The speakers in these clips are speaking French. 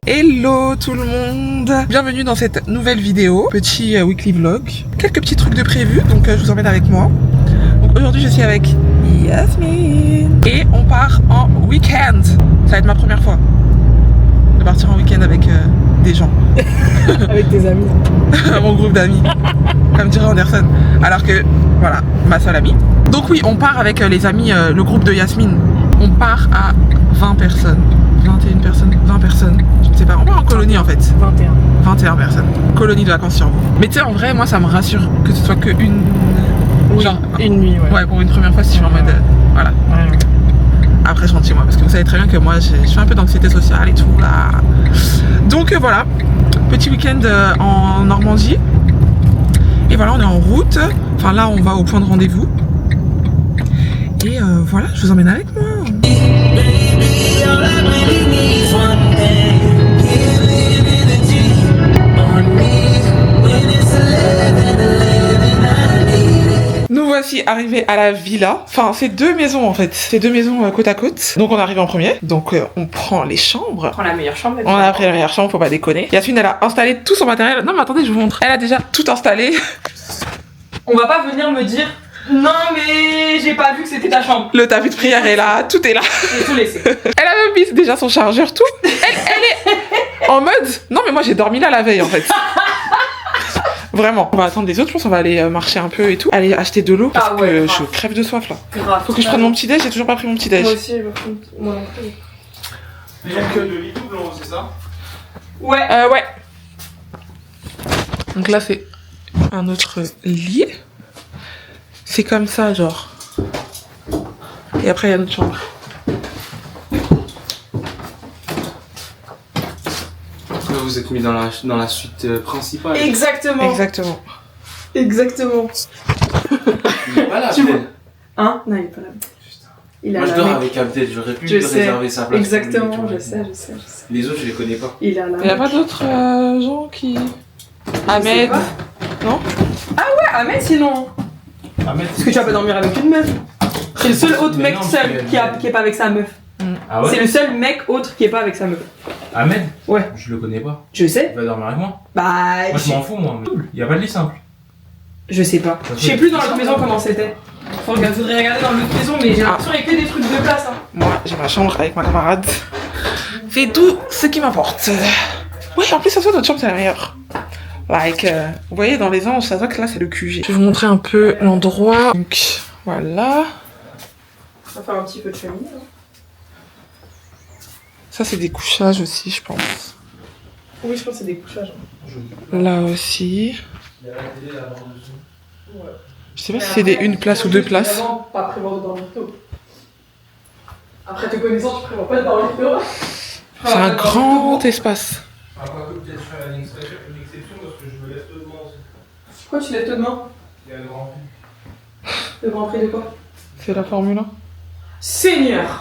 Hello tout le monde, bienvenue dans cette nouvelle vidéo, petit weekly vlog. Quelques petits trucs de prévu, donc je vous emmène avec moi. Donc aujourd'hui je suis avec Yasmine et on part en week-end. Ça va être ma première fois de partir en week-end avec des gens. Avec tes amis. Mon groupe d'amis, comme dirait Anderson. Alors que voilà, ma seule amie. Donc oui, on part avec les amis, le groupe de Yasmine. On part à 20 personnes. 21 personnes, 20 personnes, je ne sais pas, on part en colonie en fait. 21 personnes, colonie de vacances sur vous. Mais tu sais, en vrai, moi ça me rassure que ce soit que une... Oui, genre, une nuit, ouais. Ouais, pour une première fois, si je suis en mode... voilà. Ouais. Après, je rentre chez moi, parce que vous savez très bien que moi, je fais un peu d'anxiété sociale et tout, là. Donc voilà, petit week-end en Normandie. Et voilà, on est en route. Enfin là, on va au point de rendez-vous. Et voilà, je vous emmène avec moi. Nous voici arrivés à la villa. Enfin, c'est deux maisons en fait. C'est deux maisons côte à côte. Donc on arrive en premier. Donc on prend les chambres. On prend la meilleure chambre. On a pris la meilleure chambre, faut pas déconner. Yasmine, elle a installé tout son matériel. Non mais attendez, je vous montre. Elle a déjà tout installé. On va pas venir me dire non mais j'ai pas vu que c'était ta chambre. Le tapis de prière est là, tout est là. J'ai tout laissé. Elle a même mis déjà son chargeur, tout. Elle est en mode... Non mais moi j'ai dormi là la veille en fait. Vraiment. On va attendre les autres, je pense qu'on va aller marcher un peu et tout. Aller acheter de l'eau parce que je crève de soif là. Grave. Faut que je prenne mon petit déj, j'ai toujours pas pris mon petit déj. Moi aussi, moi non plus. Il y a que de lit double, c'est ça? Ouais. Ouais. Donc là c'est un autre lit. C'est comme ça genre. Et après il y a notre chambre. Vous êtes mis dans la suite principale. Exactement. Exactement. Exactement. Il est pas là, Tu vois. Abdel. Hein? Non, il est pas là. Il a Moi je la dors mec. avec Abdel, j'aurais pu Je sais. réserver sa place. Exactement, pour lui, je tu vois. sais. Les autres, je les connais pas. Il a la Il y a mec. pas d'autres gens qui... Je sais Ahmed. pas. Non? Ouais, Ahmed sinon. Ahmed, Parce que tu vas pas dormir avec une meuf. C'est le seul autre Mais mec non, seul parce que- qui est pas avec sa meuf. Ah C'est ouais? le seul mec autre qui est pas avec sa meuf. Ahmed? Ouais. Je le connais pas. Je sais. Il va dormir avec moi. Bah, Moi je m'en fous, moi. Il y a pas de lit simple. je sais pas. Je sais plus dans l'autre maison comment c'était. Faudrait regarder dans l'autre maison, mais j'ai l'impression qu'il y a que des trucs de place. Hein. Moi, j'ai ma chambre avec ma camarade. C'est tout ce qui m'importe. Oui, en plus, ça soit notre chambre, c'est la meilleure. Like, vous voyez, dans les anges, ça se voit que là, c'est le QG. Je vais vous montrer un peu l'endroit. Donc, voilà. On va faire un petit peu de cheminée. Hein. Ça, c'est des couchages aussi, je pense. Oui, je pense que c'est des couchages. Là aussi. Il y a la télé là-bas en dessous. Ouais. Je sais pas si c'est des une place ou deux places. Vraiment pas prévoir de dormir tôt. Après te connaissant, tu prévois pas de dormir tôt. C'est un grand espace. Ah, quoi que peut-être faire une exception parce que je me laisse peu de moi aussi. Pourquoi tu lèves tôt demain? Il y a le grand prix. Le Grand Prix de quoi? C'est la Formule 1. Seigneur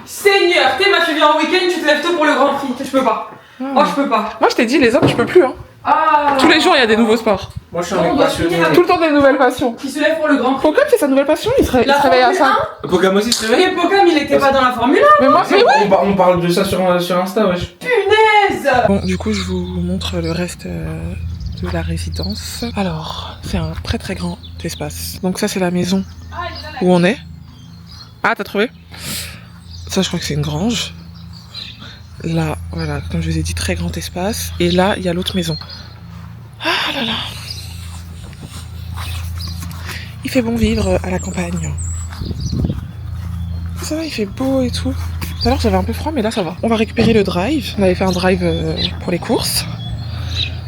Seigneur T'es tu viens en week-end, tu te lèves tôt pour le Grand Prix. Je peux pas. Oh, je peux pas. Moi, je t'ai dit, les hommes, je peux plus. Hein. Ah. Tous les jours, il y a des nouveaux sports. Moi je suis On un mec doit passionné. finir avec- Tout le temps, des nouvelles passions. Qui se lève pour le Grand Prix. Pokam, c'est sa nouvelle passion. Il se La réveille à Formule ça. Pokam aussi se 1. réveille? Mais Pokam, il était pas dans la Formule Mais moi, mais oui. On parle de ça sur Insta, wesh. 1. Punaise. Bon, du coup, je vous montre le reste de la résidence. Alors, c'est un très très grand espace. Donc ça, c'est la maison où on est. Ah, t'as trouvé? Ça, je crois que c'est une grange. Là, voilà, comme je vous ai dit, très grand espace. Et là, il y a l'autre maison. Ah là là. Il fait bon vivre à la campagne. Ça va, il fait beau et tout. Tout à l'heure, j'avais un peu froid, mais là, ça va. On va récupérer le drive. On avait fait un drive pour les courses.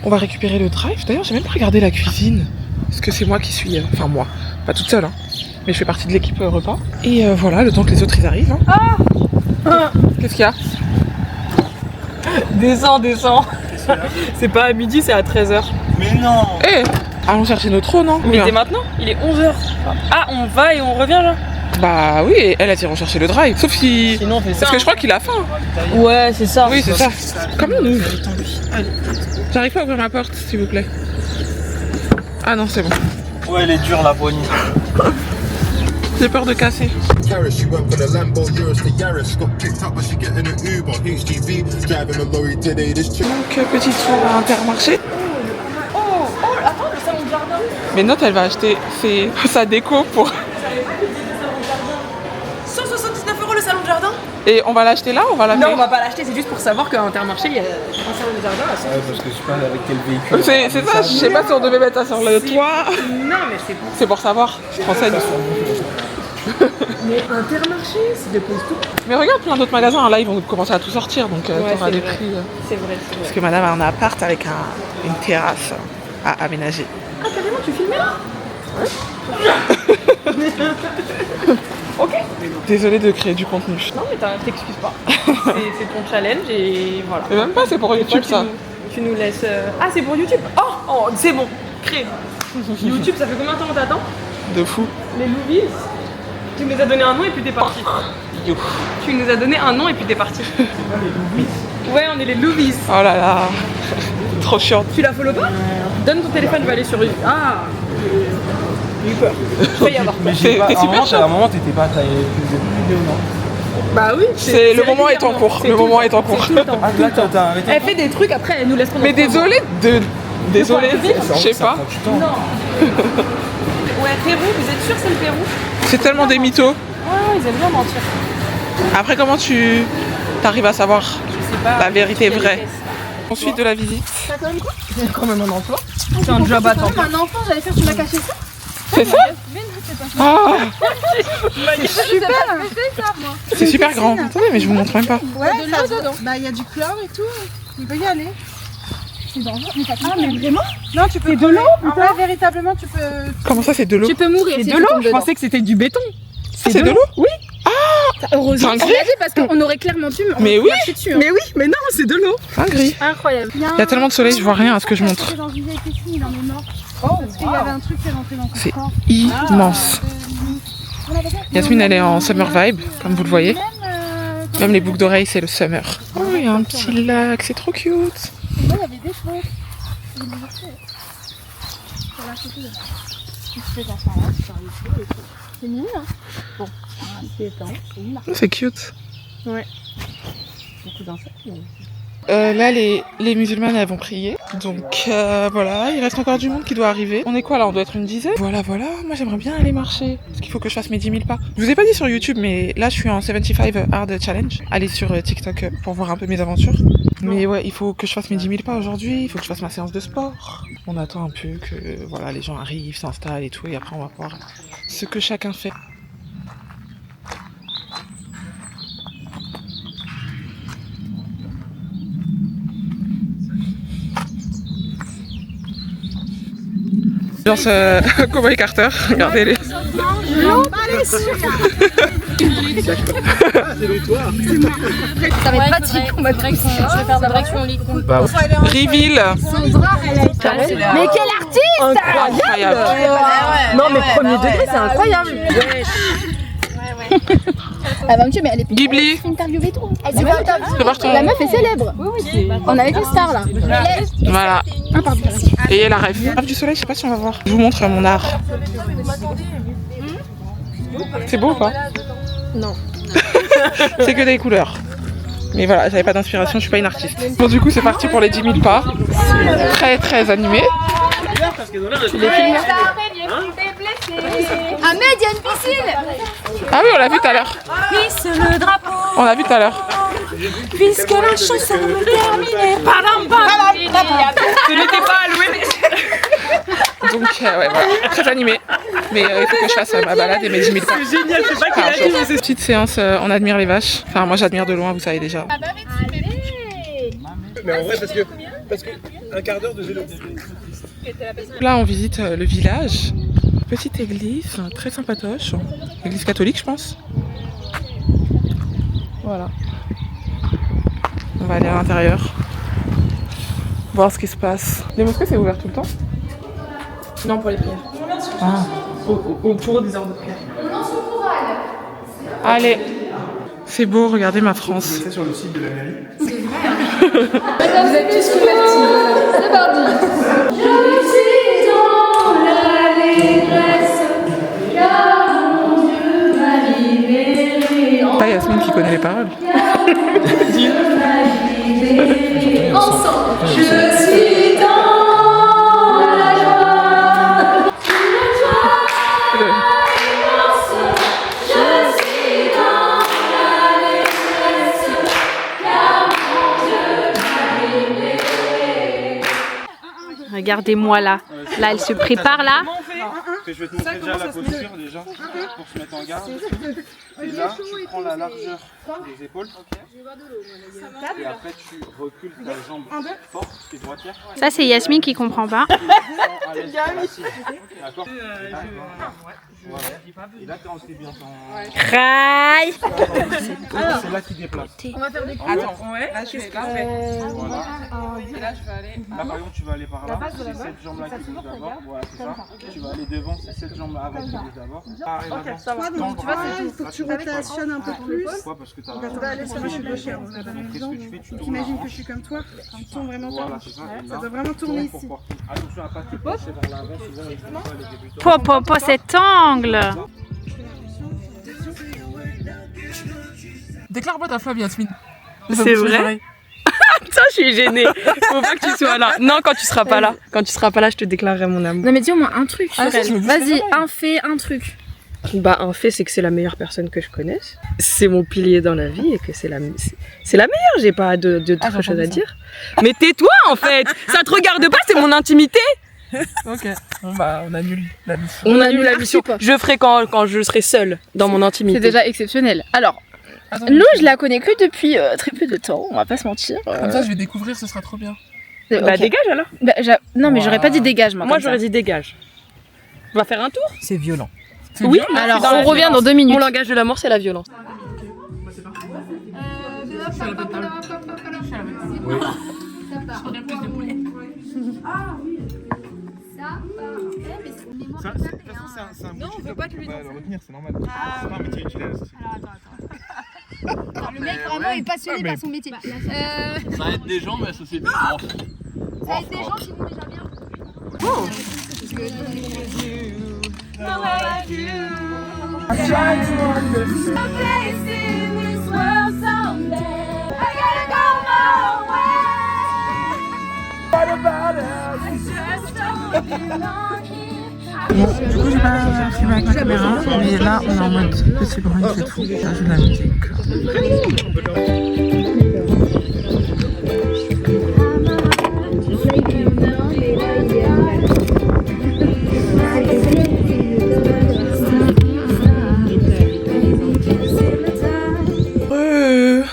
On va récupérer le drive. D'ailleurs, j'ai même pas regardé la cuisine. Parce que c'est moi qui suis... Enfin, moi. Pas toute seule, hein. Mais je fais partie de l'équipe repas. Et voilà, le temps que les autres, ils arrivent. Hein. Ah. Qu'est-ce qu'il y a? Descends. C'est pas à midi, c'est à 13h. Mais non! Eh, allons chercher notre trône, hein. Mais dès maintenant, il est 11h. Ah, on va et on revient là? Bah oui, elle a dit rechercher le drive. Sauf si... Sinon, on fait ça. Parce que je crois qu'il a faim. Ouais, c'est ça. Oui, c'est ça. Comment on ouvre? J'arrive pas à ouvrir ma porte, s'il vous plaît. Ah non, c'est bon. Ouais, elle est dure la poignée. J'ai peur de casser. Donc petit tour à Intermarché. Oh, attends, le salon de jardin. Mais Note, elle va acheter sa déco pour... 179 € le salon de jardin. Et on va l'acheter là ou on va l'acheter? Non, on va pas l'acheter, c'est juste pour savoir qu'à Intermarché, il y a un salon de jardin à 179 €. Ouais, parce que je sais pas avec quel véhicule. C'est ça, je sais pas si on devait mettre ça sur le toit. Non, mais c'est bon. C'est pour savoir, je te renseigne. Mais Intermarché, c'est de pose tout. Mais regarde, plein d'autres magasins, là ils vont commencer à tout sortir, donc t'auras des prix. C'est vrai, c'est Parce vrai. que madame a un appart avec une terrasse à aménager. Ah, carrément, tu filmais là? Ok. Désolée de créer du contenu. Non, mais t'excuses pas. C'est ton challenge et voilà. Mais même pas, c'est pour YouTube ça. Tu nous laisses. Ah, c'est pour YouTube? Oh, c'est bon, crée. YouTube, ça fait combien de temps qu'on t'attend? De fou. Les Louvis. Tu nous as donné un nom et puis t'es parti. You. Tu nous as donné un nom et puis t'es parti. Ouais, on est les Louvis. Oh là là. Trop chiant. Tu la follow pas? Donne ton téléphone, je vais aller sur une. Ah, j'ai eu peur. Je vais y avoir peur. T'es super chaud. À un moment, t'étais pas, t'avais plus de vidéos, non? Bah oui, Le moment est en cours. Le moment est en cours. Tout le temps. Ah, là, t'as arrêté. Elle fait des trucs, après elle nous laisse prendre. Mais désolée de. Désolée, je sais Ça pas. prend du temps. Non. Ouais, Pérou, vous êtes sûr que c'est le Pérou? C'est tellement des mythos. Ouais, ils aiment bien mentir. Après, comment tu t'arrives à savoir Je sais pas. la vérité vraie? Ensuite de la visite. T'as quand même quoi? C'est quand même un emploi. C'est un job à temps plein. Un enfant, j'allais faire, tu m'as caché ça? C'est ça? Ah, Super! c'est super grand. Attendez, mais je vous montre même pas. Ouais, de l'eau dedans. Bah, il y a du chlore et tout. On peut y aller. C'est dangereux. Ah, mais vraiment? Non, tu peux. De l'eau? En vrai, véritablement, tu peux. Comment ça, c'est de l'eau? Tu peux mourir. C'est de l'eau? Je pensais que c'était du béton. Ah, c'est de l'eau? Oui. Heureusement, C'est un tu gris. l'as dit parce qu'on aurait clairement pu Mais oui. marcher dessus. hein. Mais oui, mais non, c'est de l'eau. Un gris. Incroyable. Il Il y a tellement de soleil, je vois rien à ce que je montre. Dans une vieille piscine, il en est mort. Oh, Parce qu'il y avait un truc qui est rentré dans son C'est corps. immense. Yasmine, elle est en summer vibe, comme vous le voyez. Même les boucles d'oreilles, c'est le summer. Oh, il y a un petit lac, c'est trop cute. Moi, il y avait des chevaux. Il les a fait. Sur la photo, il se fait dans sa race, sur les chevaux et tout. C'est mignon, hein? Bon, c'est éteint. C'est une marque. Oh, c'est cute. beaucoup d'insectes. Là, les musulmanes, elles vont prier. Donc voilà, il reste encore du monde qui doit arriver. On est quoi là? On doit être une dizaine. Voilà. Moi, j'aimerais bien aller marcher. Parce qu'il faut que je fasse mes 10 000 pas. Je vous ai pas dit sur YouTube, mais là, je suis en 75 Hard Challenge. Allez sur TikTok pour voir un peu mes aventures. Mais ouais, il faut que je fasse mes 10 000 pas aujourd'hui. Il faut que je fasse ma séance de sport. On attend un peu que voilà, les gens arrivent, s'installent et tout. Et après, on va voir ce que chacun fait. Ambiance Cowboy Carter, regardez-les. Ça va être pratique, on va tous. Je vais faire de la direction lit. Reveal. Mais quel artiste! Incroyable. Non, mais premier degré, c'est incroyable. Elle va me tuer, mais elle est Ghibli. interviewée et tout. Prépare-toi. La meuf est célèbre. On est avec les stars là. Voilà. Et il y a la rêve. Rêve du soleil, je sais pas si on va voir. Je vous montre mon art. C'est beau ou pas? Non. C'est que des couleurs. Mais voilà, j'avais pas d'inspiration, je suis pas une artiste. Bon, du coup, c'est parti pour les 10 000 pas. Très très animé. Ahmed, il y a une piscine! Ah oui, on l'a vu tout à l'heure. Hisse le drapeau, On l'a vu tout à l'heure. puisque la chanson est terminée. Padam, padam. Ce n'était pas alloué. Donc, ouais, voilà, très animé. Mais il faut que je fasse ma balade et mes 10 000 pas. C'est génial, c'est pas qu'il Par a jour. dit, mais c'est. Petite séance, on admire les vaches. Enfin, moi j'admire de loin, vous savez déjà. Mais en vrai, parce que un quart d'heure de vélo. Là, on visite le village. Petite église, très sympatoche. Église catholique, je pense. Voilà. On va aller à l'intérieur. Voir ce qui se passe. Les mosquées, c'est ouvert tout le temps? Non, pour les prières. Ah. Pour des heures de prière. Allez. C'est beau, regardez ma France. C'est sur le site de la mairie. Vous êtes tous convertis. C'est parti. Je suis dans l'allégresse, car mon Dieu regardez-moi là. Là, elle se prépare là. Je vais te montrer déjà la posture déjà pour se mettre en garde. Et là, tu prends la largeur des épaules. Et après, tu recules ta jambe forte, tes droitières. Ça, c'est Yasmine qui comprend pas. D'accord. Et là, tu es bien ton... Craille. C'est là qui déplace. On va faire des coups. Attends, ouais. Là, je vais. Voilà. Et là, je vais aller. Là, par exemple, tu vas aller par là. C'est cette jambe-là qui bouge d'abord. Voilà, c'est ça. Tu vas aller devant, c'est cette jambe-là avant qui bouge d'abord. Ok, ça va. Donc, tu vois, il faut que tu rotationnes un peu plus. Pourquoi? Parce que tu as... On va aller sur le gauche. Donc, imagine que je suis comme toi. Tu tournes vraiment Voilà, pas. c'est ça. Ça doit vraiment tourner ici. Attention à pas te pencher vers l'avant, souvent ils font pas les débutants. Popo, cet angle. Déclare-moi ta flamme, Yasmine. C'est vrai? Attends, je suis gênée. Faut pas que tu sois là. Non, quand tu seras pas là. Quand tu seras pas là, je te déclarerai mon amour. Non mais dis au moins un truc sur Ah, si, elle. je me dis Vas-y, pareil. un fait, un truc. Bah, un fait, c'est que c'est la meilleure personne que je connaisse. C'est mon pilier dans la vie et que c'est la meilleure. J'ai pas d'autre Ah, j'ai chose à entendu ça. dire. Mais tais-toi en fait. Ça te regarde pas, c'est mon intimité. Ok. Bon bah on annule la mission. On annule la Archi mission. pas. Je ferai quand je serai seule dans mon intimité. C'est déjà exceptionnel. Alors, Attends, Lou, je la connais que depuis très peu de temps, on va pas se mentir. Comme ça je vais découvrir, ce sera trop bien. Bah Ok. dégage alors. Bah, non mais j'aurais pas dit Wow. dégage moi. Moi comme ça. j'aurais dit dégage. On va faire un tour. C'est violent. C'est Oui, violent. Alors dans la on revient dans 2 minutes. Mon langage de l'amour c'est la violence. Ça, de toute façon, c'est un non, on veut pas que lui le retenir, c'est normal. C'est pas un métier utile. Le mec vraiment est passionné par son métier. Ça aide des gens, mais la société. Ça aide des gens qui vont déjà bien. Bon, du coup j'ai pas filmé avec ma caméra, mais là on est en mode petit bruit, c'est tout. Là j'ai de la musique.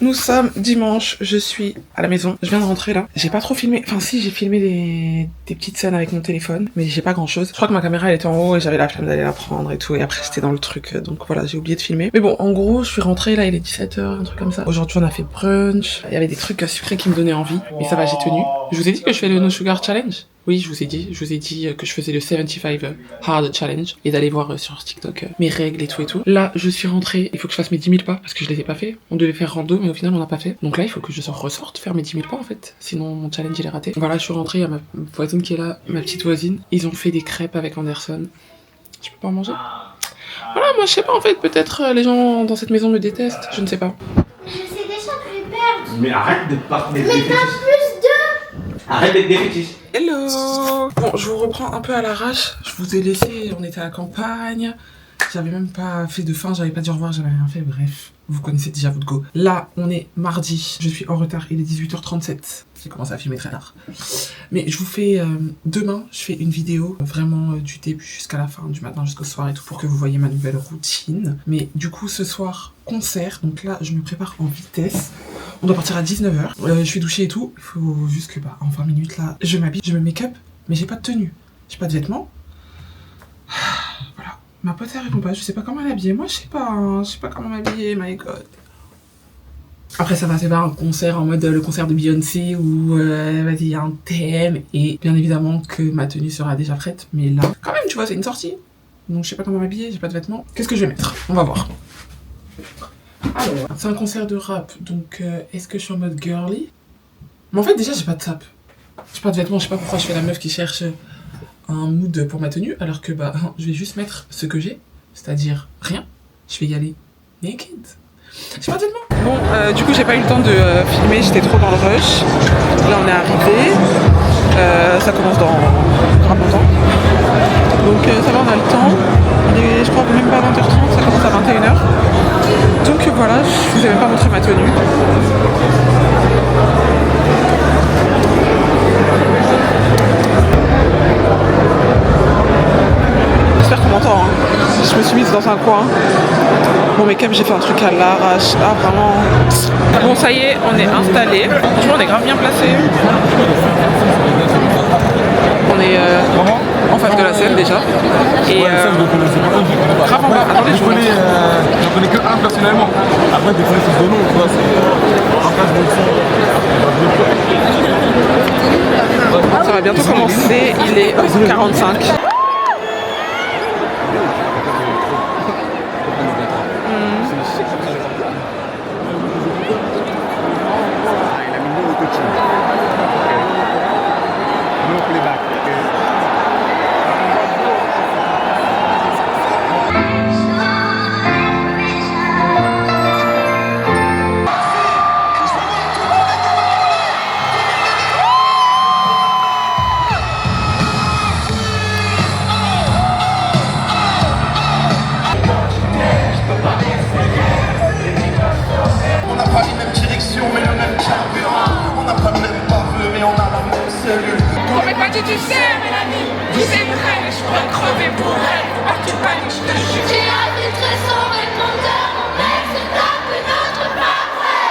Nous sommes dimanche, je suis à la maison, je viens de rentrer là. J'ai pas trop filmé, enfin si j'ai filmé des petites scènes avec mon téléphone, mais j'ai pas grand chose. Je crois que ma caméra elle était en haut et j'avais la flemme d'aller la prendre et tout, et après j'étais dans le truc, donc voilà, j'ai oublié de filmer. Mais bon, en gros, je suis rentrée là, il est 17h, un truc comme ça. Aujourd'hui on a fait brunch, il y avait des trucs sucrés qui me donnaient envie, mais ça va, j'ai tenu. Je vous ai dit que je fais le No Sugar Challenge? Oui, je vous ai dit que je faisais le 75 Hard Challenge et d'aller voir sur TikTok mes règles et tout et tout. Là, je suis rentrée, il faut que je fasse mes 10 000 pas parce que je les ai pas fait. On devait faire rando, mais au final, on n'a pas fait. Donc là, il faut que je ressorte faire mes 10 000 pas en fait. Sinon, mon challenge il est raté. Voilà, je suis rentrée, il y a ma voisine qui est là, ma petite voisine. Ils ont fait des crêpes avec Anderson. Je peux pas en manger? Voilà, moi je sais pas en fait, peut-être les gens dans cette maison me détestent, je ne sais pas. Je sais déjà que je vais perdre. Mais arrête de parler. Mais pas plus de. Arrête d'être défaitiste. Hello! Bon, je vous reprends un peu à l'arrache. Je vous ai laissé, on était à la campagne. J'avais même pas fait de fin, j'avais pas dit au revoir, j'avais rien fait, bref. Vous connaissez déjà votre go. Là, on est mardi, je suis en retard, il est 18h37. J'ai commencé à filmer très tard. Mais je vous fais, demain, je fais une vidéo vraiment du début jusqu'à la fin, du matin jusqu'au soir et tout, pour que vous voyez ma nouvelle routine. Mais du coup, ce soir, concert, donc là, je me prépare en vitesse. On doit partir à 19h. Je suis douchée et tout. Il faut juste que, en 20 minutes, là, je m'habille, je me make-up, mais j'ai pas de tenue. J'ai pas de vêtements. Voilà. Ma pote, elle répond pas. Je sais pas comment l'habiller. Moi, je sais pas. Hein. Je sais pas comment m'habiller, my god. Après, ça va, c'est pas un concert en mode le concert de Beyoncé où, vas-y, il y a un thème. Et bien évidemment que ma tenue sera déjà prête. Mais là, quand même, tu vois, c'est une sortie. Donc, je sais pas comment m'habiller, j'ai pas de vêtements. Qu'est-ce que je vais mettre? On va voir. Alors, c'est un concert de rap, donc est-ce que je suis en mode girly? Mais en fait, déjà, j'ai pas de sap. J'ai pas de vêtements, je sais pas pourquoi je fais la meuf qui cherche un mood pour ma tenue, alors que je vais juste mettre ce que j'ai, c'est-à-dire rien. Je vais y aller naked. J'ai pas de vêtements. Bon, du coup, j'ai pas eu le temps de filmer, j'étais trop dans le rush. Là, on est arrivé. Ça commence dans grave longtemps. Donc, ça va, on a le temps. Il est, je crois, même pas 20h30, ça commence à 21h. Donc voilà, je vous ai même pas montré ma tenue. Je me suis mise dans un coin. Mon make-up, j'ai fait un truc à l'arrache. Ah, vraiment. Bon, ça y est, on est installé. Franchement, on est grave bien placé. On est en face de la scène déjà. Et grave en bas. Attendez, je vous montre. J'en connais que un personnellement. Après, des connaissances de nom, tu vois, c'est en place de son. Ça va bientôt commencer. Il est 45. Tu sais, Mélanie, tu sais vrai, je peux crever pour elle. Ah, tu paniques, je te jure. J'ai arbitré son répondeur, mon mec se tape une autre pas vrai.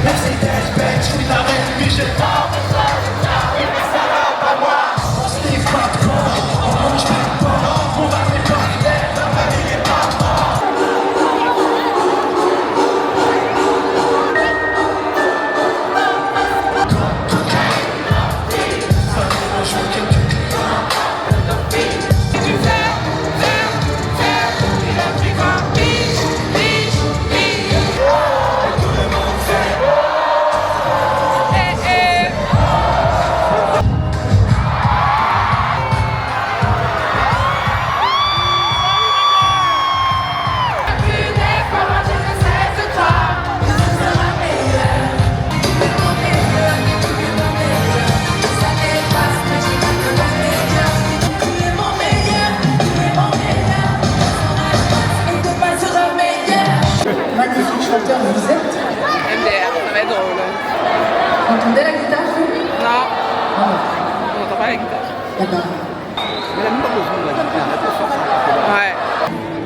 Mercedes, Benz, je suis la reine, puis j'ai pas besoin de ça. Et mais ça va pas moi, on se livre pas de corps, on mange pas de porc, on va faire pas de l'air, la famille est pas mort.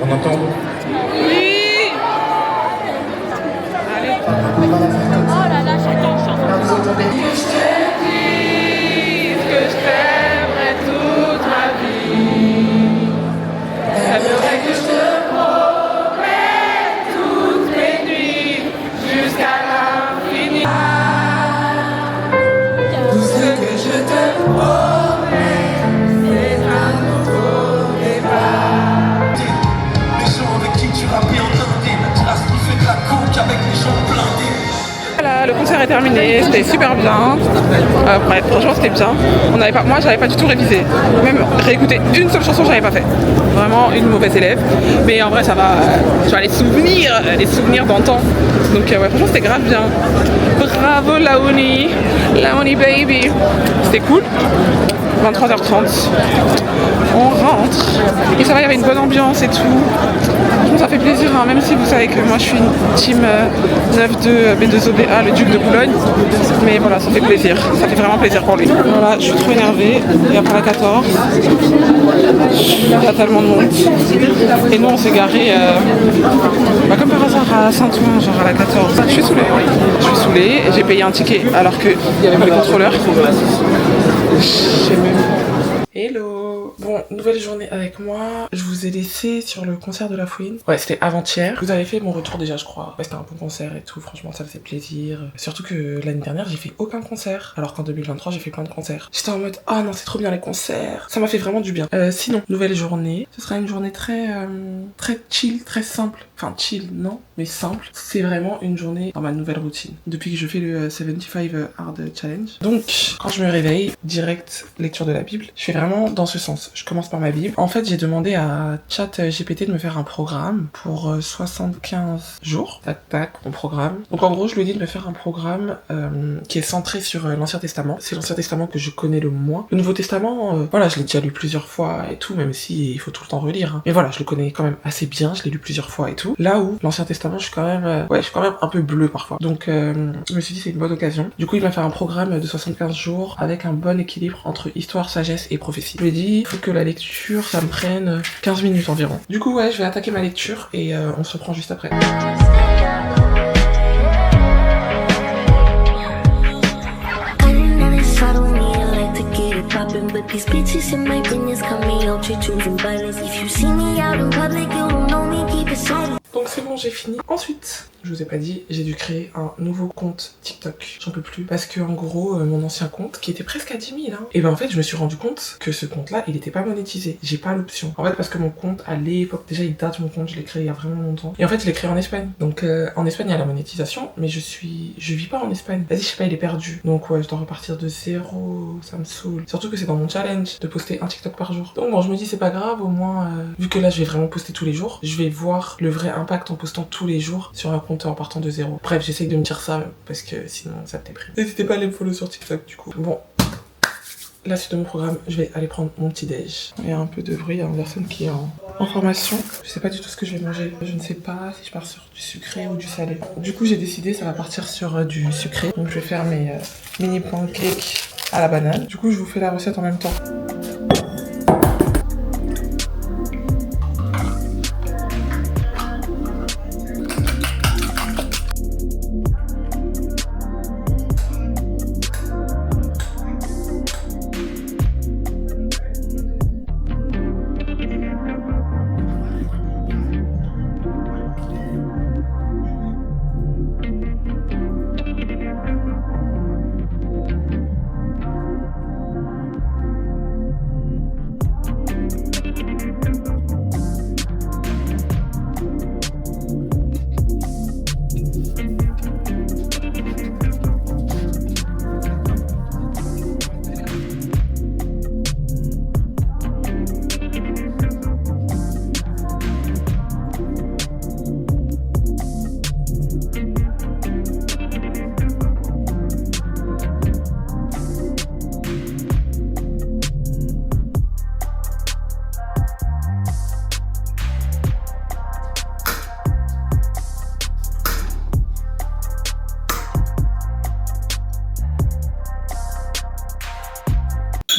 On entend. Oui. Allez. Oh là là, j'attends ça. Que je t'aimerais toute ma vie. J'aimerais que je te promette toutes mes nuits jusqu'à l'infini. Tout ce que je te promets, c'est un nouveau départ. Les gens avec qui tu rappais en Inde, la classe qui fait de la coke avec les gens blindés. Voilà, le concert est terminé, c'était super bien. Bref, franchement c'était bien. Moi j'avais pas du tout révisé. Même réécouter une seule chanson j'avais pas fait. Vraiment une mauvaise élève. Mais en vrai ça va, tu vois les souvenirs d'antan. Donc ouais franchement c'était grave bien. Bravo Laoni baby. C'était cool. 23h30. On rentre. Et ça va, il y avait une bonne ambiance et tout. Franchement ça fait plaisir, hein, même si vous savez que moi je suis une team 9-2 B2OBA, le duc de Boulogne. Mais voilà, ça fait plaisir. Ça fait vraiment plaisir pour lui. Voilà, je suis trop énervée. Et après la 14, il y a tellement de monde. Et nous on s'est garé comme par hasard à Saint-Ouen, genre à la 14. Je suis saoulée. Et j'ai payé un ticket alors qu'il n'y avait pas les contrôleurs. Hello. Bon, nouvelle journée avec moi. Je vous ai laissé sur le concert de La Fouine. Ouais, c'était avant-hier. Vous avez fait mon retour déjà, je crois. Ouais, c'était un bon concert et tout. Franchement, ça faisait plaisir. Surtout que l'année dernière, j'ai fait aucun concert. Alors qu'en 2023, j'ai fait plein de concerts. J'étais en mode, ah non, c'est trop bien les concerts. Ça m'a fait vraiment du bien. Sinon, nouvelle journée. Ce sera une journée très chill, très simple. Enfin, chill, non, mais simple. C'est vraiment une journée dans ma nouvelle routine. Depuis que je fais le 75 Hard Challenge. Donc, quand je me réveille, direct lecture de la Bible. Je fais vraiment dans ce sens. Je commence par ma Bible. En fait, j'ai demandé à ChatGPT de me faire un programme pour 75 jours. Tac, tac, mon programme. Donc en gros, je lui ai dit de me faire un programme qui est centré sur l'Ancien Testament. C'est l'Ancien Testament que je connais le moins. Le Nouveau Testament, voilà, je l'ai déjà lu plusieurs fois et tout, même si il faut tout le temps relire. Hein. Mais voilà, je le connais quand même assez bien. Je l'ai lu plusieurs fois et tout. Là où l'Ancien Testament, je suis quand même un peu bleu parfois. Donc je me suis dit c'est une bonne occasion. Du coup, il m'a fait un programme de 75 jours avec un bon équilibre entre histoire, sagesse et prophétie. Je lui ai dit, il faut que que la lecture, ça me prenne 15 minutes environ. Du coup, ouais, je vais attaquer ma lecture et on se reprend juste après. But these bitches in my business call me out, you choosing violence. If you see me out in public, you don't know me, keep it silent. Donc c'est bon, j'ai fini. Ensuite, je vous ai pas dit, j'ai dû créer un nouveau compte TikTok. J'en peux plus. Parce que en gros, mon ancien compte, qui était presque à 10 000, hein, et ben en fait, je me suis rendu compte que ce compte-là, il était pas monétisé. J'ai pas l'option. En fait, parce que mon compte, à l'époque, déjà il date mon compte, je l'ai créé il y a vraiment longtemps. Et en fait, je l'ai créé en Espagne. Donc en Espagne, il y a la monétisation, mais je vis pas en Espagne. Vas-y, je sais pas, il est perdu. Donc ouais, je dois repartir de zéro. Ça me saoule. Surtout que c'est dans mon challenge de poster un TikTok par jour. Donc bon, je me dis, c'est pas grave, au moins, vu que là, je vais vraiment poster tous les jours, je vais voir le vrai impact en postant tous les jours sur un compte en partant de zéro. Bref, j'essaye de me dire ça parce que sinon ça me déprime. N'hésitez pas à aller me follow sur TikTok du coup. Bon, la suite de mon programme, je vais aller prendre mon petit déj. Il y a un peu de bruit, il y a une personne qui est en formation. Je sais pas du tout ce que je vais manger. Je ne sais pas si je pars sur du sucré ou du salé. Du coup, j'ai décidé, ça va partir sur du sucré. Donc je vais faire mes mini pancakes à la banane. Du coup, je vous fais la recette en même temps.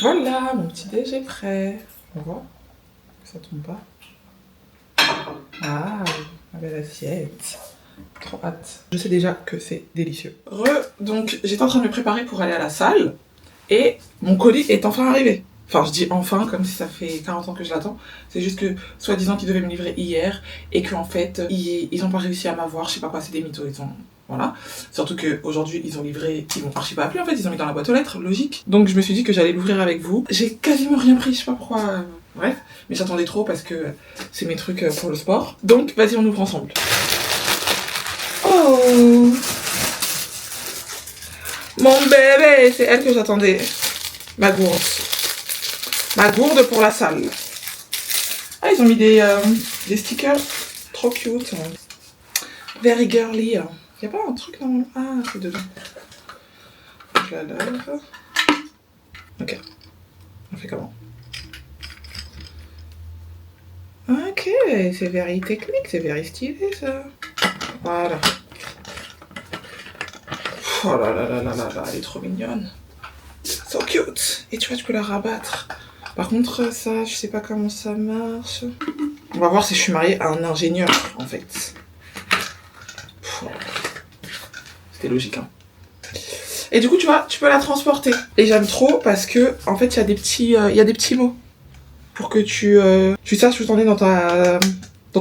Voilà, mon petit déj est prêt. On voit que ça tombe pas. Ah, ma belle assiette. Trop hâte. Je sais déjà que c'est délicieux. Donc j'étais en train de me préparer pour aller à la salle et mon colis est enfin arrivé. Enfin, je dis enfin comme si ça fait 40 ans que je l'attends. C'est juste que, soi-disant qu'ils devaient me livrer hier et qu'en fait, ils ont pas réussi à m'avoir. Je sais pas quoi, c'est des mythos, ils ont... Voilà. Surtout qu'aujourd'hui, ils ont livré, ils m'ont archi pas appelé en fait, ils ont mis dans la boîte aux lettres, logique. Donc je me suis dit que j'allais l'ouvrir avec vous. J'ai quasiment rien pris, je sais pas pourquoi. Bref, mais j'attendais trop parce que c'est mes trucs pour le sport. Donc vas-y, on ouvre ensemble. Oh, mon bébé, c'est elle que j'attendais. Ma gourde. Ma gourde pour la salle. Ah, ils ont mis des stickers trop cute. Very girly. Y'a pas un truc normalement? Ah, c'est dedans. Je la lave. Ok. On fait comment? Ok, c'est very technique, c'est very stylé ça. Voilà. Oh là là là là là là, elle est trop mignonne. So cute. Et tu vois, tu peux la rabattre. Par contre, ça, je sais pas comment ça marche. On va voir si je suis mariée à un ingénieur, en fait. C'était logique, hein. Et du coup, tu vois, tu peux la transporter. Et j'aime trop parce que, en fait, il y a des petits mots pour que tu saches où t'en es dans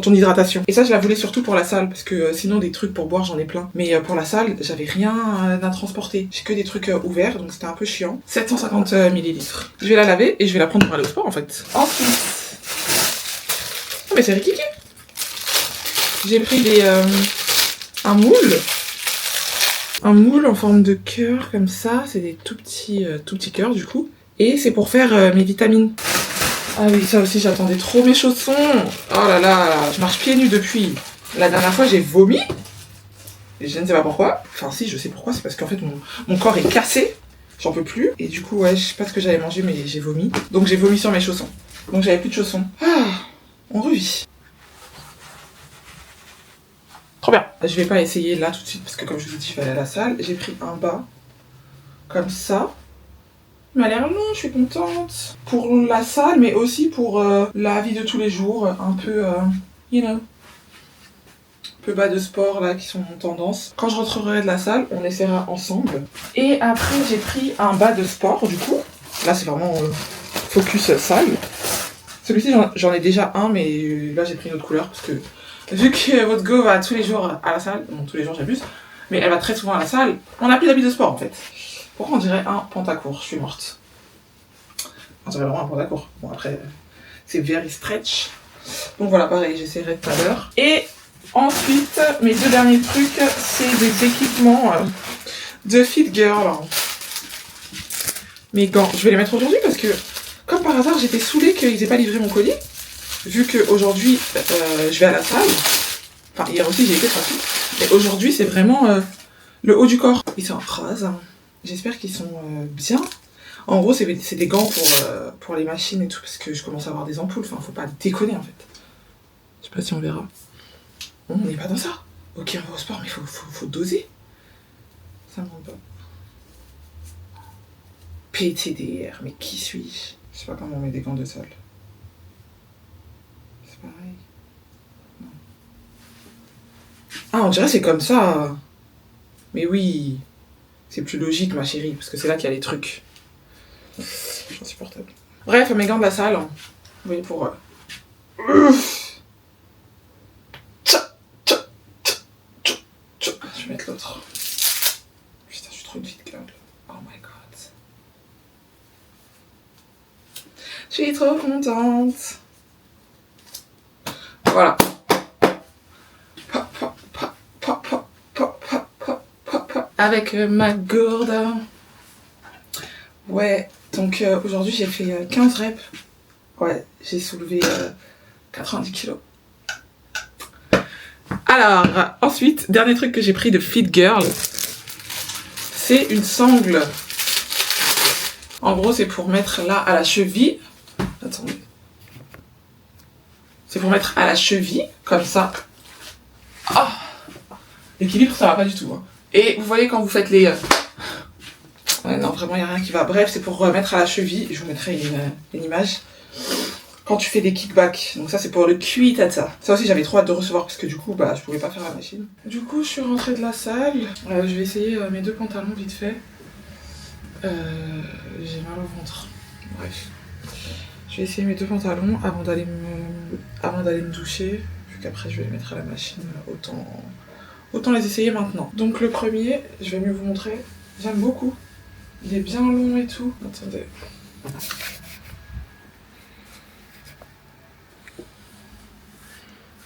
ton hydratation. Et ça, je la voulais surtout pour la salle parce que sinon, des trucs pour boire, j'en ai plein. Mais pour la salle, j'avais rien à transporter. J'ai que des trucs ouverts, donc c'était un peu chiant. 750 millilitres. Je vais la laver et je vais la prendre pour aller au sport, en fait. Ensuite... Oh, mais c'est rikiki. J'ai pris un moule. Un moule en forme de cœur comme ça, c'est des tout petits cœurs du coup. Et c'est pour faire mes vitamines. Ah oui, ça aussi j'attendais trop mes chaussons. Oh là là, je marche pieds nus depuis. La dernière fois j'ai vomi. Et je ne sais pas pourquoi. Enfin si, je sais pourquoi, c'est parce qu'en fait mon corps est cassé. J'en peux plus. Et du coup ouais, je sais pas ce que j'allais manger mais j'ai vomi. Donc j'ai vomi sur mes chaussons. Donc j'avais plus de chaussons. Ah, on revit. Trop bien. Je vais pas essayer là tout de suite parce que comme je vous ai dit, je vais aller à la salle. J'ai pris un bas comme ça. m'a l'air long, je suis contente. Pour la salle, mais aussi pour la vie de tous les jours, un peu, you know, un peu bas de sport là qui sont en tendance. Quand je rentrerai de la salle, on essaiera ensemble. Et après, j'ai pris un bas de sport du coup. Là, c'est vraiment focus salle. Celui-ci, j'en ai déjà un, mais là, j'ai pris une autre couleur parce que vu que votre go va tous les jours à la salle, bon, tous les jours j'abuse, mais elle va très souvent à la salle, on a pris l'habit de sport en fait. Pourquoi on dirait un pantacourt? Je suis morte. On dirait vraiment un pantacourt. Bon, après, c'est very stretch. Donc voilà, pareil, j'essaierai tout à l'heure. Et ensuite, mes deux derniers trucs, c'est des équipements de Fit Girl. Mes gants, je vais les mettre aujourd'hui parce que, comme par hasard, j'étais saoulée qu'ils aient pas livré mon colis. Vu qu'aujourd'hui, je vais à la salle. Enfin, hier aussi, j'ai été tranquille. Mais aujourd'hui, c'est vraiment le haut du corps. Ils sont en rose. J'espère qu'ils sont bien. En gros, c'est des gants pour les machines et tout, parce que je commence à avoir des ampoules. Enfin, faut pas déconner, en fait. Je sais pas si on verra. On n'est pas dans ça. Ok, on va au sport, mais faut doser. Ça me rend pas. PTDR, mais qui suis-je? Je sais pas comment on met des gants de salle. C'est pareil. Non. Ah, on dirait c'est comme ça. Mais oui. C'est plus logique, ma chérie, parce que c'est là qu'il y a les trucs. C'est insupportable. Bref, mes gants de la salle. Vous voyez, pour... Je vais mettre l'autre. Putain, je suis trop une fit girl. Oh my god. Je suis trop contente. Voilà. Avec ma gourde. Ouais, donc aujourd'hui j'ai fait 15 reps. Ouais, j'ai soulevé 90 kilos. Alors, ensuite, dernier truc que j'ai pris de Fit Girl, c'est une sangle. En gros, c'est pour mettre là à la cheville. Attendez. C'est pour mettre à la cheville, comme ça. Oh, l'équilibre, ça va pas du tout. Hein. Et vous voyez quand vous faites les... Ouais, non, vraiment, il n'y a rien qui va. Bref, c'est pour mettre à la cheville. Je vous mettrai une image. Quand tu fais des kickbacks. Donc ça, c'est pour le cuit tata. Ça aussi, j'avais trop hâte de recevoir parce que du coup, bah, je pouvais pas faire la machine. Du coup, je suis rentrée de la salle. Je vais essayer mes deux pantalons vite fait. J'ai mal au ventre. Bref. Je vais essayer mes deux pantalons avant d'aller me doucher. Vu qu'après, je vais les mettre à la machine. Autant les essayer maintenant. Donc le premier, je vais mieux vous montrer. J'aime beaucoup. Il est bien long et tout. Attendez.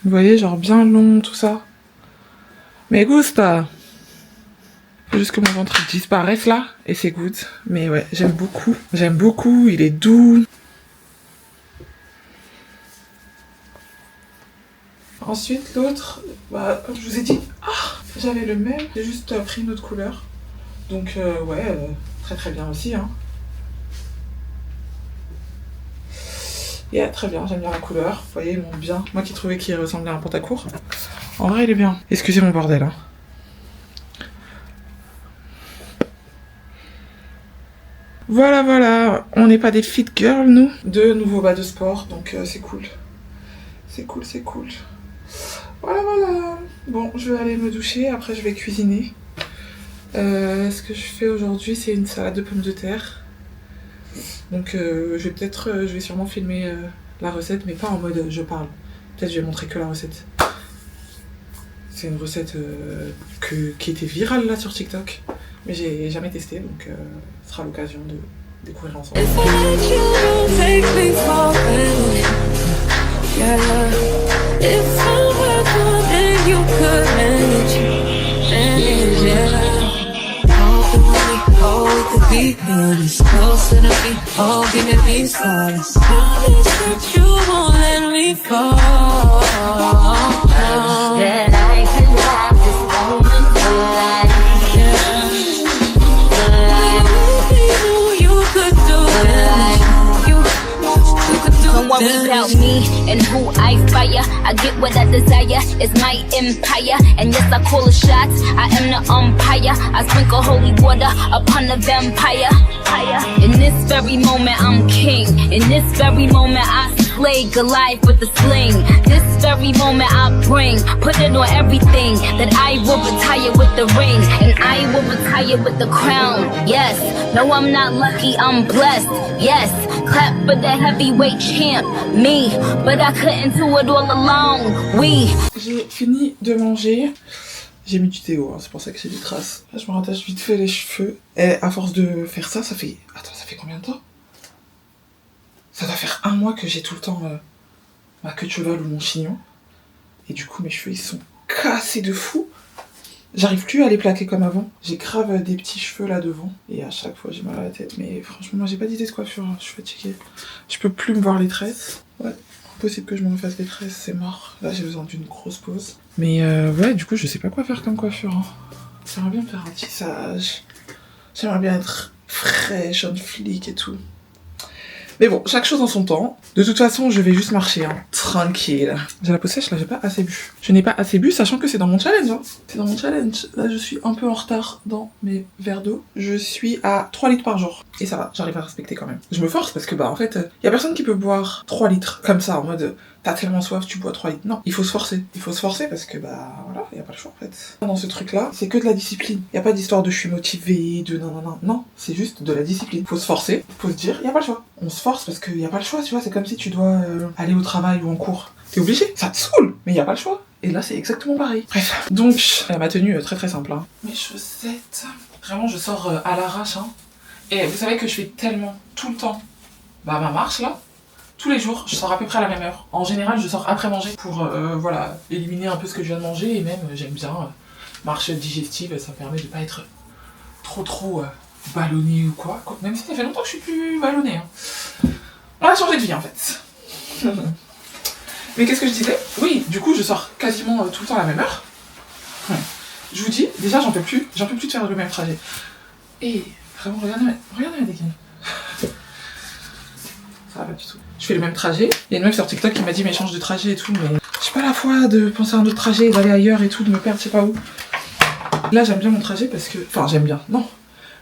Vous voyez, genre bien long, tout ça. Mais gusta. Faut juste que mon ventre disparaisse là, et c'est good. Mais ouais, j'aime beaucoup. J'aime beaucoup, il est doux. Ensuite, l'autre, bah, comme je vous ai dit, j'avais le même. J'ai juste pris une autre couleur. Donc ouais, très très bien aussi. Hein. Yeah, très bien, j'aime bien la couleur. Vous voyez, ils m'ont bien. Moi qui trouvais qu'il ressemblait à un pantacourt. En vrai, il est bien. Excusez mon bordel. Hein. Voilà, voilà. On n'est pas des fit girls, nous. De nouveaux bas de sport, donc c'est cool. C'est cool, c'est cool. Voilà, voilà. Bon, je vais aller me doucher. Après, je vais cuisiner. Ce que je fais aujourd'hui, c'est une salade de pommes de terre. Donc je vais sûrement filmer la recette, mais pas en mode je parle. Peut-être je vais montrer que la recette. C'est une recette qui était virale là sur TikTok, mais j'ai jamais testé, donc ce sera l'occasion de découvrir ensemble. Without me, and who I fire. I get what I desire, it's my empire. And yes, I call the shots, I am the umpire. I sprinkle holy water upon the vampire. In this very moment, I'm king. In this very moment, I slay Goliath with the sling. This very moment, I bring, put it on everything. That I will retire with the ring, and I will retire with the crown. Yes, no, I'm not lucky, I'm blessed. Yes, clap for the heavyweight champ, me. But I couldn't do it all alone. We. J'ai fini de manger. J'ai mis du déo, hein, c'est pour ça que j'ai des traces. Là, je me rattache vite fait les cheveux. Et à force de faire ça, ça fait... Attends, ça fait combien de temps? Ça doit faire 1 mois que j'ai tout le temps ma queue de cheval ou mon chignon. Et du coup, mes cheveux, ils sont cassés de fou. J'arrive plus à les plaquer comme avant. J'ai grave des petits cheveux là devant. Et à chaque fois, j'ai mal à la tête. Mais franchement, moi, j'ai pas d'idée de coiffure. Hein. Je suis fatiguée. Je peux plus me voir les tresses. Ouais. Impossible que je me refasse les tresses, c'est mort. Là, j'ai besoin d'une grosse pause. Mais ouais, du coup, je sais pas quoi faire comme coiffure. Hein. J'aimerais bien me faire un tissage. J'aimerais bien être fraîche, on flic et tout. Mais bon, chaque chose en son temps. De toute façon, je vais juste marcher, hein, tranquille. J'ai la peau sèche, là, j'ai pas assez bu. Je n'ai pas assez bu, sachant que c'est dans mon challenge. Hein. C'est dans mon challenge. Là, je suis un peu en retard dans mes verres d'eau. Je suis à 3 litres par jour. Et ça va, j'arrive à respecter quand même. Je me force parce que, bah, en fait, y a personne qui peut boire 3 litres comme ça, en mode, t'as tellement soif, tu bois 3 litres. Non, il faut se forcer. Il faut se forcer parce que, bah, voilà, y a pas le choix, en fait. Dans ce truc-là, c'est que de la discipline. Y a pas d'histoire de je suis motivée, de non. Non, c'est juste de la discipline. Faut se forcer, faut se dire, y a pas le choix. On se force parce qu'il y a pas le choix, tu vois, c'est comme si tu dois aller au travail ou en cours. T'es obligé, ça te saoule, mais y a pas le choix. Et là, c'est exactement pareil. Bref, donc, ma tenue très très simple. Hein. Mes chaussettes, vraiment, je sors à l'arrache. Hein. Et vous savez que je fais tellement, tout le temps, bah ma marche là, tous les jours, je sors à peu près à la même heure. En général, je sors après manger pour, voilà, éliminer un peu ce que je viens de manger. Et même, j'aime bien, marche digestive, ça me permet de pas être trop ballonnée ou quoi. Même si ça fait longtemps que je suis plus ballonnée. Hein. On a changé de vie en fait. Mais qu'est-ce que je disais? Oui, du coup je sors quasiment tout le temps à la même heure. Je vous dis, déjà j'en peux plus de faire le même trajet. Et vraiment, regardez ma dégaine. Ça va pas du tout. Je fais le même trajet. Il y a une meuf sur TikTok qui m'a dit mais change de trajet et tout, mais j'ai pas la foi de penser à un autre trajet, d'aller ailleurs et tout, de me perdre je sais pas où. Là j'aime bien mon trajet parce que... Enfin j'aime bien, non.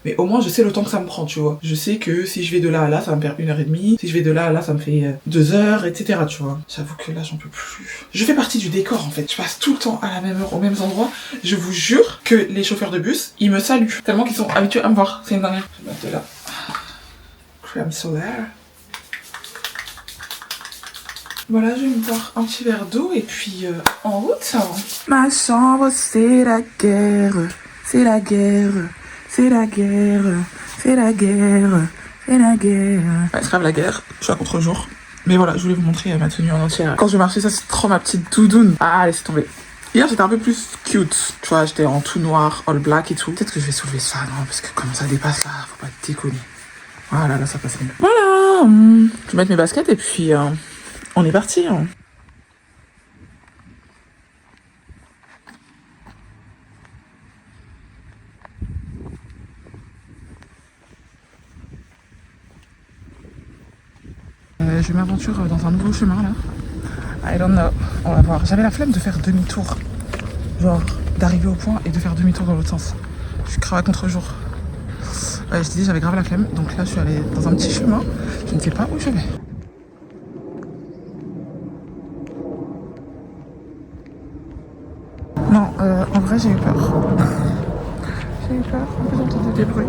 Mais au moins je sais le temps que ça me prend, tu vois. Je sais que si je vais de là à là, ça va me faire 1h30. Si je vais de là à là, ça me fait 2 heures, etc. Tu vois. J'avoue que là, j'en peux plus. Je fais partie du décor, en fait. Je passe tout le temps à la même heure, aux mêmes endroits. Je vous jure que les chauffeurs de bus, ils me saluent. Tellement qu'ils sont habitués à me voir. C'est une dernière. Je vais mettre de là. Crème solaire. Voilà, je vais me boire un petit verre d'eau et puis en route. Ma chambre, c'est la guerre. C'est la guerre. C'est la guerre, c'est la guerre, c'est la guerre. Ouais, c'est grave la guerre, je suis à contre-jour. Mais voilà, je voulais vous montrer ma tenue en entière. Quand je marchais, ça c'est trop ma petite doudoune. Ah, laissez tomber. Hier j'étais un peu plus cute, tu vois, j'étais en tout noir, all black et tout. Peut-être que je vais soulever ça, non, parce que comment ça dépasse là, faut pas déconner. Voilà, là ça passe mieux. Voilà, je vais mettre mes baskets et puis on est parti. Hein. Je m'aventure dans un nouveau chemin là. I don't know, on va voir. J'avais la flemme de faire demi-tour. Genre d'arriver au point et de faire demi-tour dans l'autre sens. Je suis grave à contre-jour. Ouais, je disais j'avais grave la flemme. Donc là je suis allée dans un petit chemin. Je ne sais pas où je vais. Non, en vrai j'ai eu peur. J'ai eu peur, en plus j'ai entendu des bruits.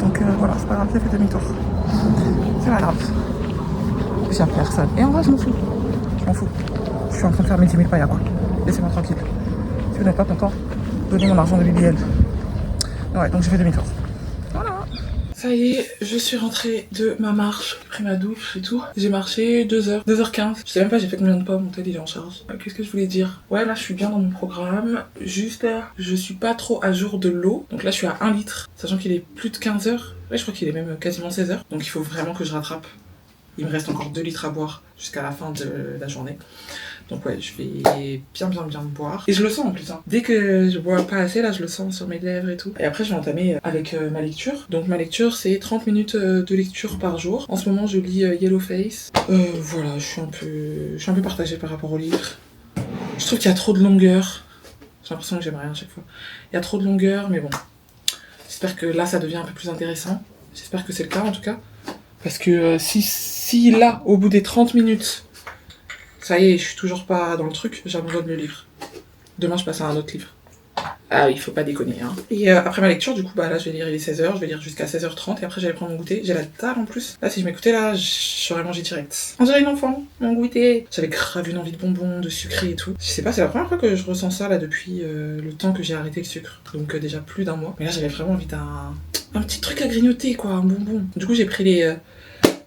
Donc voilà, c'est pas grave, j'ai fait demi-tour. C'est pas grave. Il n'y a personne. Et en vrai, je m'en fous. Je m'en fous. Je suis en train de faire mes 10 000 paillas, quoi. Laissez-moi tranquille. Si vous n'êtes pas content, donnez mon argent de BBL. Ouais, donc j'ai fait demi-tour. Voilà. Ça y est, je suis rentrée de ma marche. J'ai pris ma douche et tout. J'ai marché 2h, 2h15. Je sais même pas j'ai fait combien de pas, mon tel il est en charge. Qu'est-ce que je voulais dire? Ouais, là je suis bien dans mon programme. Juste, je suis pas trop à jour de l'eau. Donc là je suis à 1 litre. Sachant qu'il est plus de 15 heures. Ouais, je crois qu'il est même quasiment 16 heures. Donc il faut vraiment que je rattrape. Il me reste encore 2 litres à boire jusqu'à la fin de la journée. Donc ouais, je vais bien boire. Et je le sens en plus, hein. Dès que je bois pas assez, là, je le sens sur mes lèvres et tout. Et après, je vais entamer avec ma lecture. Donc ma lecture, c'est 30 minutes de lecture par jour. En ce moment, je lis Yellowface. Voilà, je suis un peu partagée par rapport au livre. Je trouve qu'il y a trop de longueur. J'ai l'impression que j'aime rien à chaque fois. Il y a trop de longueur, mais bon. J'espère que là, ça devient un peu plus intéressant. J'espère que c'est le cas, en tout cas. Parce que si là, au bout des 30 minutes, ça y est, je suis toujours pas dans le truc, j'abandonne le livre. Demain, je passe à un autre livre. Ah oui, faut pas déconner, hein. Et après ma lecture, du coup, bah là, je vais lire, il est 16h, je vais lire jusqu'à 16h30, et après, j'allais prendre mon goûter. J'ai la dalle en plus. Là, si je m'écoutais, là, j'aurais mangé direct. On dirait une enfant, mon goûter. J'avais grave une envie de bonbons, de sucré et tout. Je sais pas, c'est la première fois que je ressens ça, là, depuis le temps que j'ai arrêté le sucre. Donc, déjà plus d'1 mois. Mais là, j'avais vraiment envie d'un petit truc à grignoter, quoi, un bonbon. Du coup, j'ai pris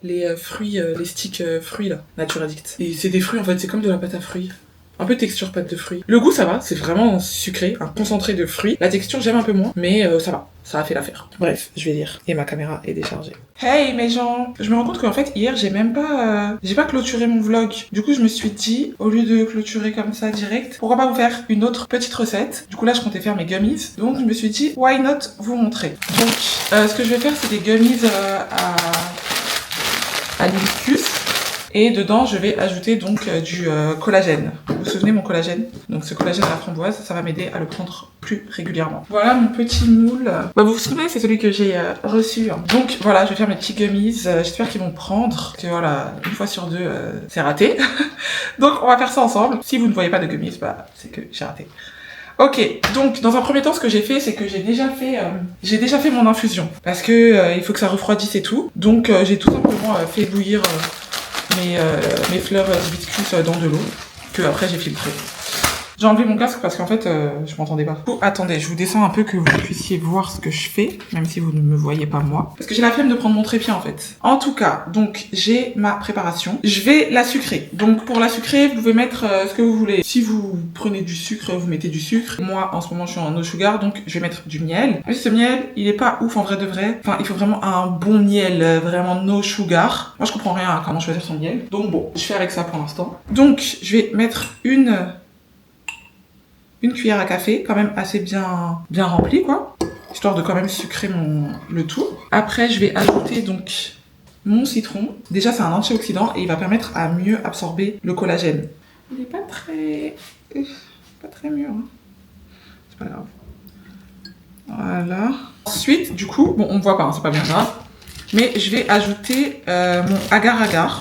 les fruits, les sticks fruits, là, Nature Addict. Et c'est des fruits, en fait, c'est comme de la pâte à fruits. Un peu texture pâte de fruits. Le goût ça va, c'est vraiment sucré, un concentré de fruits. La texture j'aime un peu moins, mais ça va, ça a fait l'affaire. Bref, je vais lire. Et ma caméra est déchargée. Hey mes gens, je me rends compte qu'en fait hier j'ai même pas, j'ai pas clôturé mon vlog. Du coup je me suis dit, au lieu de clôturer comme ça direct, pourquoi pas vous faire une autre petite recette. Du coup là je comptais faire mes gummies, donc je me suis dit, why not vous montrer. Donc ce que je vais faire c'est des gummies à l'hibiscus. Et dedans, je vais ajouter donc du collagène. Vous vous souvenez mon collagène? Donc ce collagène à la framboise, ça va m'aider à le prendre plus régulièrement. Voilà mon petit moule. Bah vous vous souvenez, c'est celui que j'ai reçu. Hein. Donc voilà, je vais faire mes petits gummies. J'espère qu'ils vont prendre. Parce que voilà, une fois sur deux, c'est raté. Donc on va faire ça ensemble. Si vous ne voyez pas de gummies, bah c'est que j'ai raté. Ok, donc dans un premier temps, ce que j'ai fait, c'est que j'ai déjà fait mon infusion. Parce que il faut que ça refroidisse et tout. Donc j'ai tout simplement fait bouillir... mes fleurs d'hibiscus dans de l'eau que après j'ai filtré. J'ai enlevé mon casque parce qu'en fait je m'entendais pas. Oh, attendez, je vous descends un peu que vous puissiez voir ce que je fais, même si vous ne me voyez pas moi. Parce que j'ai la flemme de prendre mon trépied en fait. En tout cas, donc j'ai ma préparation. Je vais la sucrer. Donc pour la sucrer, vous pouvez mettre ce que vous voulez. Si vous prenez du sucre, vous mettez du sucre. Moi en ce moment je suis en no sugar, donc je vais mettre du miel. Mais ce miel, il est pas ouf en vrai de vrai. Enfin, il faut vraiment un bon miel, vraiment no sugar. Moi je comprends rien à comment choisir son miel. Donc bon, je fais avec ça pour l'instant. Donc je vais mettre une cuillère à café, quand même assez bien remplie, quoi. Histoire de quand même sucrer le tout. Après, je vais ajouter donc mon citron. Déjà, c'est un antioxydant et il va permettre à mieux absorber le collagène. Il est pas très mûr, hein. C'est pas grave. Voilà. Ensuite, du coup, bon, on me voit pas, hein, c'est pas bien grave. Mais je vais ajouter mon agar-agar.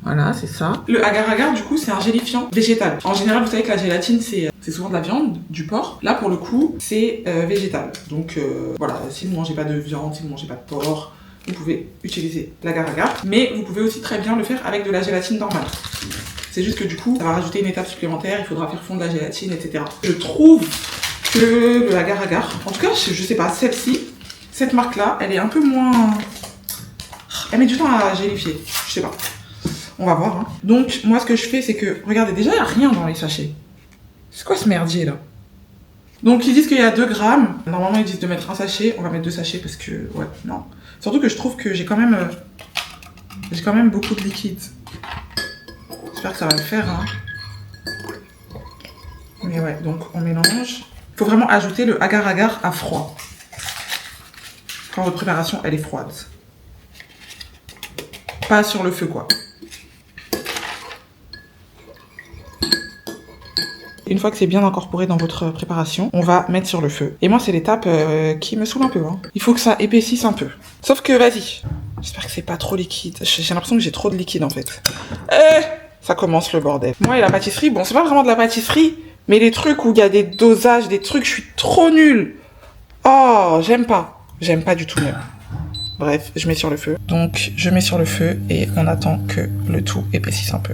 Voilà, c'est ça. Le agar-agar, du coup, c'est un gélifiant végétal. En général, vous savez que la gélatine, c'est souvent de la viande, du porc. Là, pour le coup, c'est végétal. Donc, voilà, si vous ne mangez pas de viande, si vous ne mangez pas de porc, vous pouvez utiliser l'agar-agar. Mais vous pouvez aussi très bien le faire avec de la gélatine normale. C'est juste que du coup, ça va rajouter une étape supplémentaire, il faudra faire fondre la gélatine, etc. Je trouve que le agar-agar, en tout cas, je sais pas, celle-ci, cette marque-là, elle est un peu moins... Elle met du temps à gélifier, je sais pas. On va voir, hein. Donc, moi, ce que je fais, c'est que... Regardez, déjà, il n'y a rien dans les sachets. C'est quoi ce merdier, là? Donc, ils disent qu'il y a 2 grammes. Normalement, ils disent de mettre un sachet. On va mettre 2 sachets parce que... Ouais, non. Surtout que je trouve que j'ai quand même beaucoup de liquide. J'espère que ça va le faire, hein. Mais ouais, donc, on mélange. Il faut vraiment ajouter le agar-agar à froid. Quand votre préparation, elle est froide. Pas sur le feu, quoi. Une fois que c'est bien incorporé dans votre préparation, on va mettre sur le feu. Et moi, c'est l'étape qui me saoule un peu. Hein. Il faut que ça épaississe un peu. Sauf que, vas-y. J'espère que c'est pas trop liquide. J'ai l'impression que j'ai trop de liquide, en fait. Ça commence le bordel. Moi et la pâtisserie, bon, c'est pas vraiment de la pâtisserie, mais les trucs où il y a des dosages, des trucs, je suis trop nulle. Oh, j'aime pas. J'aime pas du tout même. Bref, je mets sur le feu. Donc, je mets sur le feu et on attend que le tout épaississe un peu.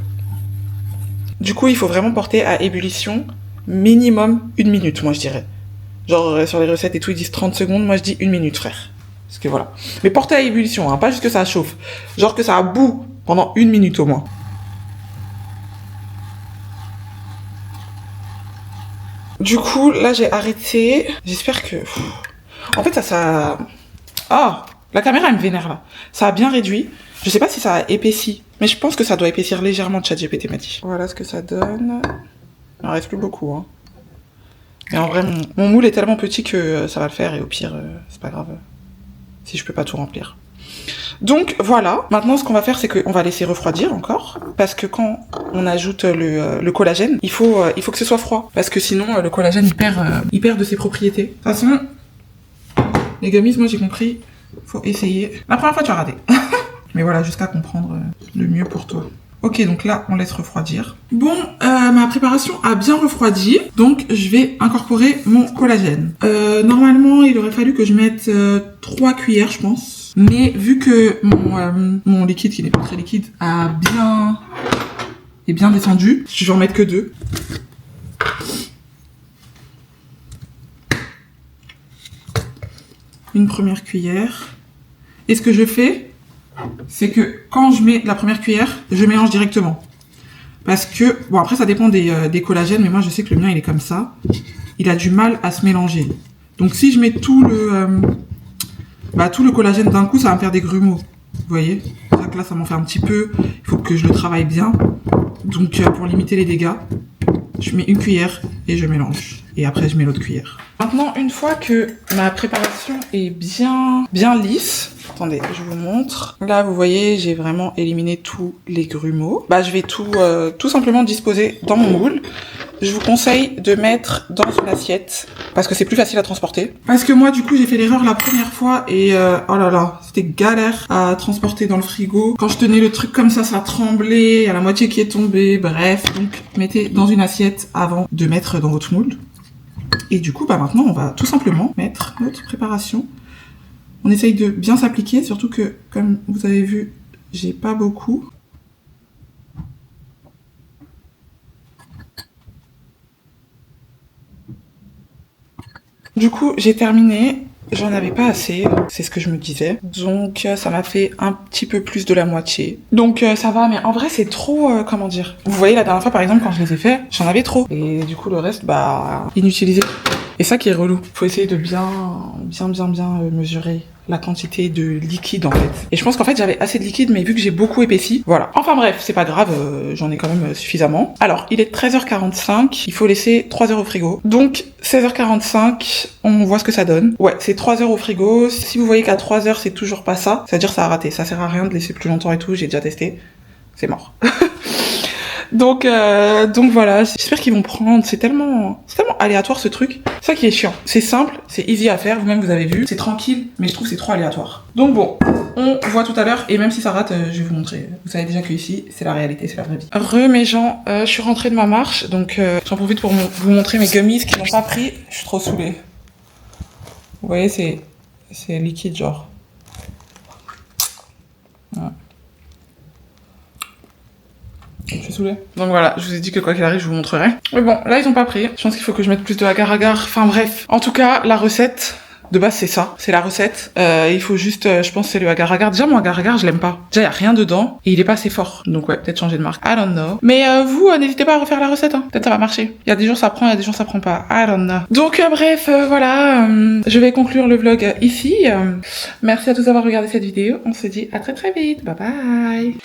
Du coup, il faut vraiment porter à ébullition minimum 1 minute, moi je dirais. Genre, sur les recettes et tout, ils disent 30 secondes, moi je dis 1 minute, frère. Parce que voilà. Mais porter à ébullition, hein, pas juste que ça chauffe. Genre que ça bout pendant 1 minute au moins. Du coup, là j'ai arrêté. J'espère que... En fait, ça... Ah, la caméra elle me vénère là. Ça a bien réduit. Je sais pas si ça a épaissi Mais je pense que ça doit épaissir légèrement, ChatGPT m'a dit. Voilà ce que ça donne. Il en reste plus beaucoup, hein. Mais en vrai, mon moule est tellement petit que ça va le faire, et au pire, c'est pas grave si je peux pas tout remplir. Donc voilà, maintenant ce qu'on va faire, c'est qu'on va laisser refroidir encore, parce que quand on ajoute le collagène, il faut que ce soit froid, parce que sinon le collagène il perd de ses propriétés. De toute façon, les gummies, moi j'ai compris, faut essayer. La première fois tu as raté, mais voilà, jusqu'à comprendre le mieux pour toi. Ok, donc là, on laisse refroidir. Bon, ma préparation a bien refroidi, donc je vais incorporer mon collagène. Normalement, il aurait fallu que je mette 3 cuillères, je pense. Mais vu que mon liquide, qui n'est pas très liquide, est bien descendu, je vais en mettre que 2. Une première cuillère. Et ce que je fais, c'est que quand je mets la première cuillère, je mélange directement. Parce que, bon après ça dépend des collagènes, mais moi je sais que le mien il est comme ça. Il a du mal à se mélanger. Donc si je mets tout le collagène d'un coup, ça va me faire des grumeaux. Vous voyez? Donc là ça m'en fait un petit peu, il faut que je le travaille bien. Donc pour limiter les dégâts, je mets une cuillère et je mélange. Et après je mets l'autre cuillère. Maintenant, une fois que ma préparation est bien lisse, attendez, je vous montre. Là, vous voyez, j'ai vraiment éliminé tous les grumeaux. Bah, je vais tout simplement disposer dans mon moule. Je vous conseille de mettre dans une assiette, parce que c'est plus facile à transporter. Parce que moi, du coup, j'ai fait l'erreur la première fois et oh là là, c'était galère à transporter dans le frigo. Quand je tenais le truc comme ça tremblait, il y a la moitié qui est tombée, bref. Donc, mettez dans une assiette avant de mettre dans votre moule. Et du coup, bah maintenant, on va tout simplement mettre notre préparation. On essaye de bien s'appliquer, surtout que, comme vous avez vu, j'ai pas beaucoup. Du coup, j'ai terminé. J'en avais pas assez, c'est ce que je me disais. Donc ça m'a fait un petit peu plus de la moitié. Donc ça va, mais en vrai c'est trop, comment dire. Vous voyez la dernière fois par exemple quand je les ai fait, j'en avais trop. Et du coup le reste, bah, inutilisé. Et ça qui est relou. Faut essayer de bien mesurer la quantité de liquide en fait. Et je pense qu'en fait j'avais assez de liquide, mais vu que j'ai beaucoup épaissi, voilà. Enfin bref, c'est pas grave, j'en ai quand même suffisamment. Alors, il est 13h45, il faut laisser 3 heures au frigo. Donc 16h45, on voit ce que ça donne. Ouais, c'est 3 heures au frigo. Si vous voyez qu'à 3 heures c'est toujours pas ça, ça veut dire que ça a raté. Ça sert à rien de laisser plus longtemps et tout, j'ai déjà testé. C'est mort. Donc voilà, j'espère qu'ils vont prendre, c'est tellement aléatoire ce truc. C'est ça qui est chiant. C'est simple, c'est easy à faire, vous-même vous avez vu, c'est tranquille, mais je trouve que c'est trop aléatoire. Donc bon, on voit tout à l'heure, et même si ça rate, je vais vous montrer. Vous savez déjà que ici, c'est la réalité, c'est la vraie vie. Mes gens, je suis rentrée de ma marche, donc j'en profite pour vous montrer mes gummies qui n'ont pas pris. Je suis trop saoulée. Vous voyez, c'est liquide genre. Voilà. Je suis saoulée. Donc voilà, je vous ai dit que quoi qu'il arrive, je vous montrerai. Mais bon, là ils ont pas pris. Je pense qu'il faut que je mette plus de agar-agar. Enfin bref. En tout cas, la recette, de base c'est ça. C'est la recette. Il faut juste, je pense c'est le agar-agar. Déjà mon agar-agar, je l'aime pas. Déjà y a rien dedans. Et il est pas assez fort. Donc ouais, peut-être changer de marque. I don't know. Mais vous, n'hésitez pas à refaire la recette. Hein. Peut-être ça va marcher. Il y a des jours ça prend, il y a des jours ça prend pas. I don't know. Donc bref, voilà. Je vais conclure le vlog ici. Merci à tous d'avoir regardé cette vidéo. On se dit à très très vite. Bye bye.